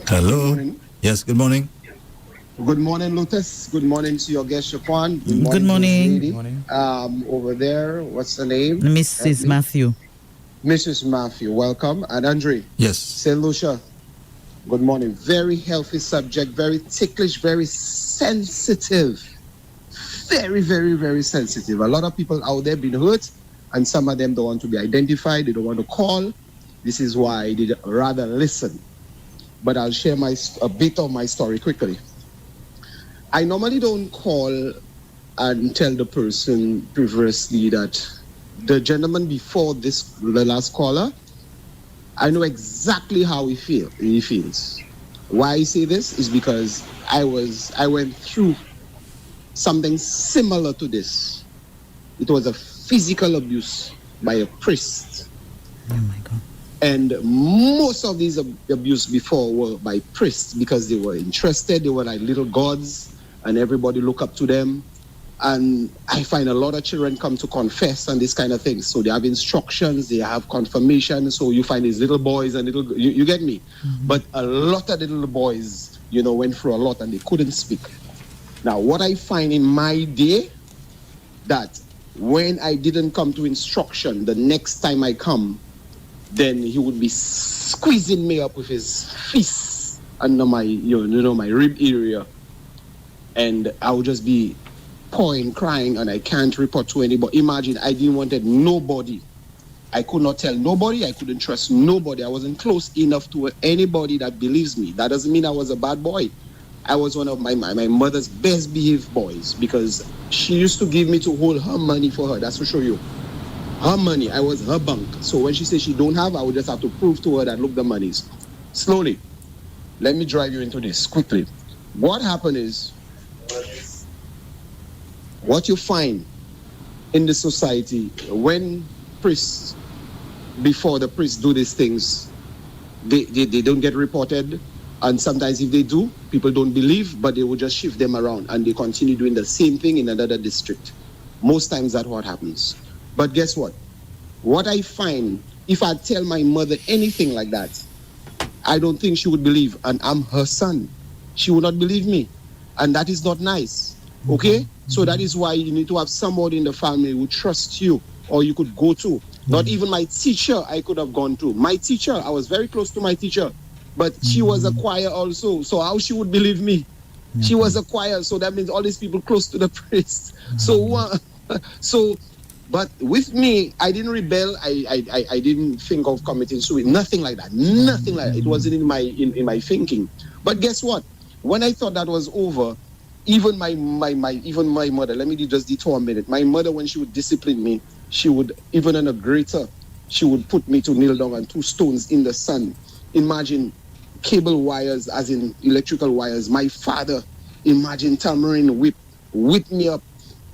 Hello. morning. Yes, good morning. Good morning, Lotus. Good morning to your guest, Shaquan. Good morning. Lady. Over there, what's the name? Mrs. Matthew. Mrs. Matthew, welcome. And Andre. Yes. St. Lucia, good morning. Very healthy subject, very ticklish, very sensitive. Very, very, very sensitive. A lot of people out there been hurt, and some of them don't want to be identified. They don't want to call. This is why they rather listen. But I'll share a bit of my story quickly. I normally don't call and tell the person previously that the gentleman before the last caller, I know exactly how he feels. Why I say this is because I went through something similar to this. It was a physical abuse by a priest. Oh my God. And most of these abuse before were by priests because they were interested. They were like little gods and everybody look up to them. And I find a lot of children come to confess and this kind of thing. So they have instructions, they have confirmation. So you find these little boys and you get me? Mm-hmm. But a lot of the little boys, went through a lot and they couldn't speak. Now, what I find in my day, that when I didn't come to instruction, the next time I come, then he would be squeezing me up with his fists under my, my rib area. And I would just be pouring, crying, and I can't report to anybody. Imagine, I didn't want nobody. I could not tell nobody. I couldn't trust nobody. I wasn't close enough to anybody that believes me. That doesn't mean I was a bad boy. I was one of my mother's best behaved boys because she used to give me to hold her money for her. That's for sure you. Her money, I was her bank. So when she said she don't have, I would just have to prove to her that, look, the money's. Slowly, let me drive you into this quickly. What happened is, what you find in the society, when priests, before the priests do these things, they don't get reported. And sometimes if they do, people don't believe, but they will just shift them around and they continue doing the same thing in another district. Most times that's what happens. But guess what? what I find, if I tell my mother anything like that, I don't think she would believe. And I'm her son. She would not believe me. And that is not nice. Okay? So that is why you need to have somebody in the family who trusts you or you could go to. Not even my teacher I could have gone to. My teacher, I was very close to my teacher. But she was a choir also. So how she would believe me? She was a choir. So that means all these people close to the priest. But with me, I didn't rebel. I didn't think of committing suicide. Nothing like that. Nothing like that. It wasn't in my thinking. But guess what? When I thought that was over, even my mother, let me just detour a minute. My mother, when she would discipline me, she would, even on a grater, she would put me to kneel down on 2 stones in the sun. Imagine cable wires, as in electrical wires. My father, imagine tamarind whip me up.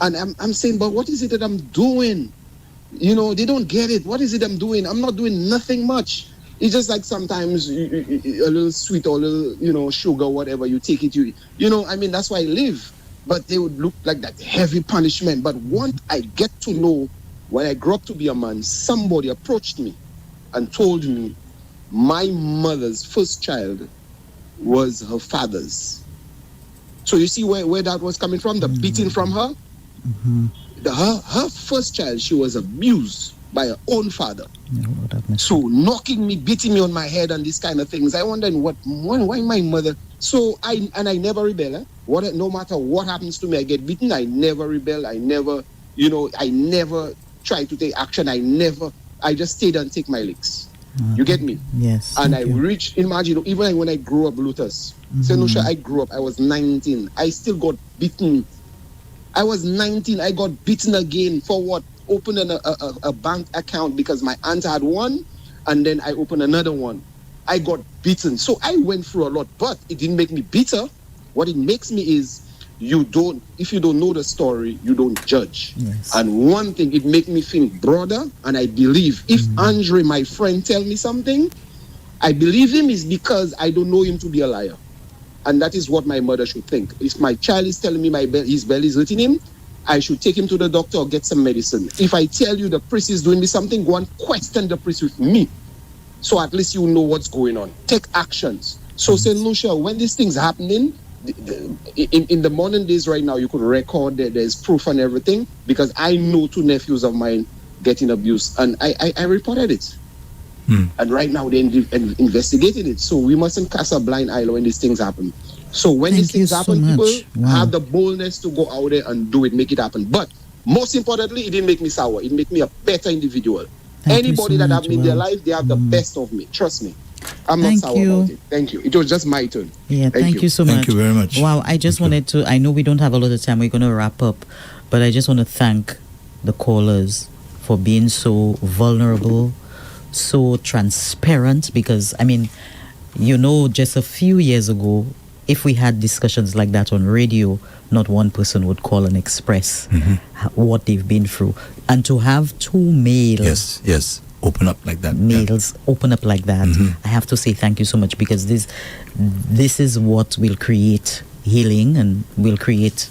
And I'm saying, but what is it that I'm doing? You know, they don't get it. What is it I'm doing? I'm not doing nothing much. It's just like sometimes a little sweet or a little, sugar, whatever, you take it, I mean, that's why I live. But they would look like that heavy punishment. But once I get to know, when I grew up to be a man, somebody approached me and told me my mother's first child was her father's. So you see where that was coming from, the beating from her? Her first child, she was abused by her own father. So knocking me, beating me on my head and these kind of things. I wonder why my mother. So I never rebel. No matter what happens to me, I get beaten. I never rebel. I never try to take action. I just stayed and take my licks. You get me? Yes. And I reached, imagine, even when I grew up, Lotus. Senusha, I grew up, I was 19. I still got beaten. I was 19, I got beaten again for what? Opening a bank account because my aunt had one, and then I opened another one. I got beaten. So I went through a lot, but it didn't make me bitter. What it makes me is, if you don't know the story, you don't judge. Yes. And one thing, it make me think broader, and I believe if Andre, my friend, tell me something, I believe him is because I don't know him to be a liar. And that is what my mother should think. If my child is telling me his belly is hurting him, I should take him to the doctor or get some medicine. If I tell you the priest is doing me something, go and question the priest with me. So at least you know what's going on. Take actions. So St. Lucia, when these things happening, in the modern days right now, you could record that there's proof and everything, because I know 2 nephews of mine getting abused, and I reported it. And right now they're investigating it. So we mustn't cast a blind eye when these things happen. So when these things happen, people have the boldness to go out there and do it, make it happen. But most importantly, it didn't make me sour. It made me a better individual. Anybody that happened in their life, they have the best of me. Trust me. I'm not sour about it. Thank you. It was just my turn. Yeah, thank you so much. Thank you very much. Wow, I just wanted to, I know we don't have a lot of time. We're going to wrap up. But I just want to thank the callers for being so vulnerable, so transparent, because just a few years ago, if we had discussions like that on radio, not one person would call and express what they've been through. And to have 2 males open up like that, open up like that, I have to say thank you so much, because this is what will create healing and will create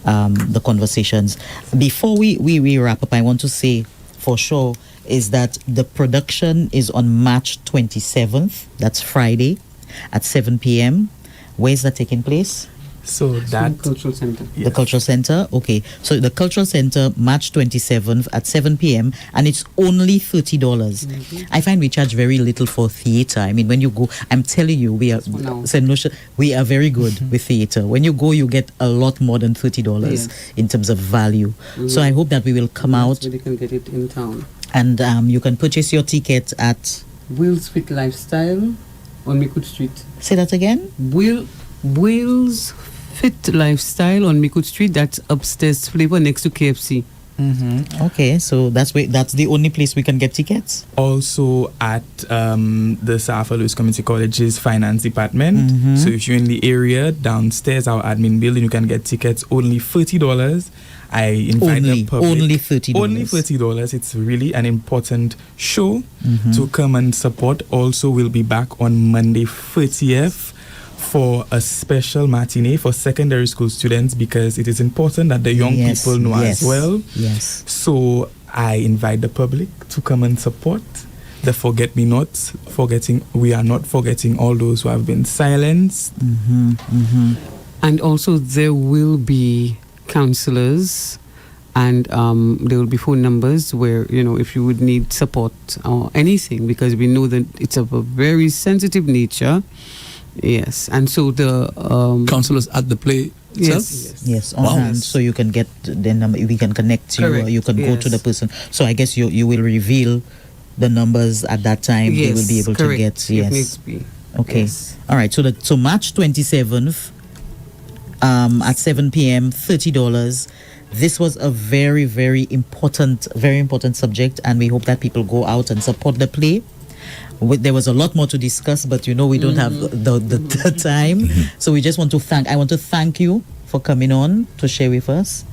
the conversations. Before we wrap up, I want to say for sure is that the production is on March 27th. That's Friday at 7 p.m. Where is that taking place? So that Cultural Center. Yes. The Cultural Center. Okay. So the Cultural Center, March 27th at 7 p.m. and it's only $30. I find we charge very little for theater. I mean, when you go, I'm telling you, we are very good with theater. When you go, you get a lot more than $30 in terms of value. So I hope that we will come out. Where they can get it in town. And you can purchase your ticket at Will's Fit Lifestyle on Mikud Street. Say that again? Will's Fit Lifestyle on Mikud Street. That's upstairs Flavor next to KFC. Okay, so that's the only place we can get tickets. Also at the South Lotus Community College's finance department. So if you're in the area, downstairs our admin building, you can get tickets only $30. I invite the public. Only $30. Only $30. It's really an important show to come and support. Also, we'll be back on Monday 30th for a special matinee for secondary school students because it is important that the young Yes, people know yes, as well. yes. So I invite the public to come and support the Forget Me Not, we are not forgetting all those who have been silenced. And also there will be counselors and there will be phone numbers where, if you would need support or anything, because we know that it's of a very sensitive nature. Yes. And so the Counselors at the play itself? Yes, on Wow. hand, so you can get the number. We can connect you. Or Correct, you can go to yes. the person. So I guess you will reveal the numbers at that time. They will be able to get. If Yes. needs be. Okay. Yes. All right. So March 27th, at 7 p.m., $30. This was a very, very important subject, and we hope that people go out and support the play. There was a lot more to discuss, but we don't have the time. So we just want to thank you for coming on to share with us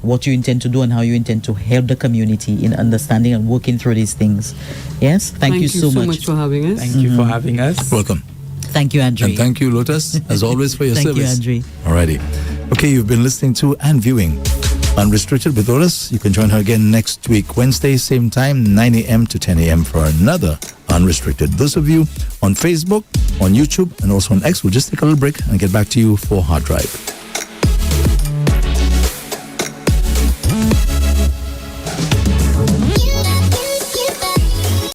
what you intend to do and how you intend to help the community in understanding and working through these things. Yes, thank you so much for having us. Thank you for having us. Welcome. Thank you, Andre. And thank you, Lotus, as always, for your Thank service. you, Andre. Alrighty. Okay, you've been listening to and viewing Unrestricted with Lotus. You can join her again next week, Wednesday, same time, 9 a.m. to 10 a.m. for another Unrestricted. Those of you on Facebook, on YouTube, and also on X, we'll just take a little break and get back to you for Hard Drive.